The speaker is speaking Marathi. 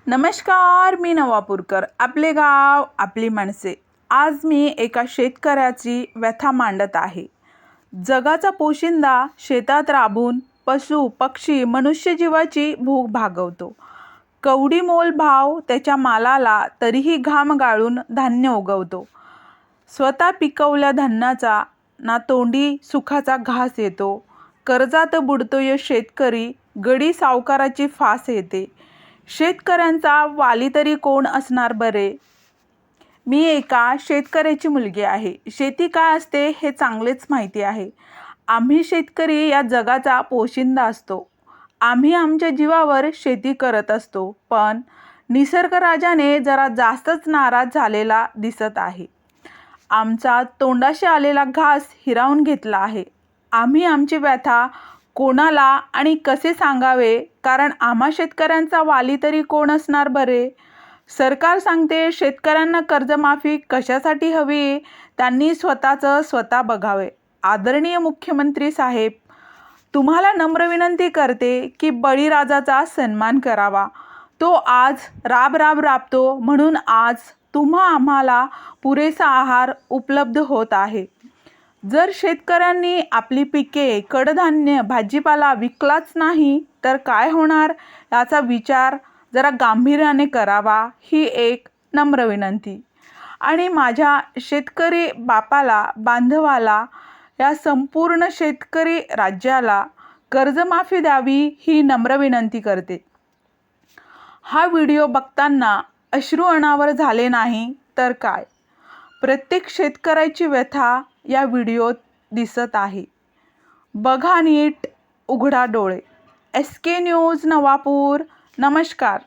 नमस्कार, मी नवापूरकर. आपले गाव आपली माणसे. आज मी एका शेतकऱ्याची व्यथा मांडत आहे. जगाचा पोशिंदा शेतात राबून पशु पक्षी मनुष्यजीवाची भूक भागवतो. कवडी मोल भाव त्याच्या मालाला, तरीही घाम गाळून धान्य उगवतो. स्वतः पिकवल्या धान्याचा ना तोंडी सुखाचा घास येतो. कर्जात बुडतोय शेतकरी, गडी सावकाराची फास येते. शेतकऱ्यांचा वाली तरी कोण असणार बरे? मी एका शेतकऱ्याची मुलगी आहे. शेती काय असते हे चांगलेच माहिती आहे. आम्ही शेतकरी या जगाचा पोशिंदा असतो. आम्ही आमच्या जीवावर शेती करत असतो. पण निसर्गराजाने जरा जास्तच नाराज झालेला दिसत आहे. आमचा तोंडाशी आलेला घास हिरावून घेतला आहे. आम्ही आमची व्यथा कोणाला आणि कसे सांगावे, कारण आम्हा शेतकऱ्यांचा वाली तरी कोण असणार बरे? सरकार सांगते शेतकऱ्यांना कर्जमाफी कशासाठी हवी, त्यांनी स्वतःचं स्वतः बघावे. आदरणीय मुख्यमंत्री साहेब, तुम्हाला नम्र विनंती करते की बळीराजाचा सन्मान करावा. तो आज राबतो म्हणून आज आम्हाला पुरेसा आहार उपलब्ध होत आहे. जर शेतकऱ्यांनी आपली पिके, कडधान्य, भाजीपाला विकलाच नाही तर काय होणार, याचा विचार जरा गांभीर्याने करावा, ही एक नम्र विनंती. आणि माझ्या शेतकरी बापाला, बांधवाला, या संपूर्ण शेतकरी राज्याला कर्जमाफी द्यावी, ही नम्र विनंती करते. हा व्हिडिओ बघताना अश्रू अनावर झाले नाही तर काय? प्रत्येक शेतकऱ्याची व्यथा या व्हिडिओत दिसत आहे. बघा नीट, उघडा डोळे. SK news Navapur. नमस्कार.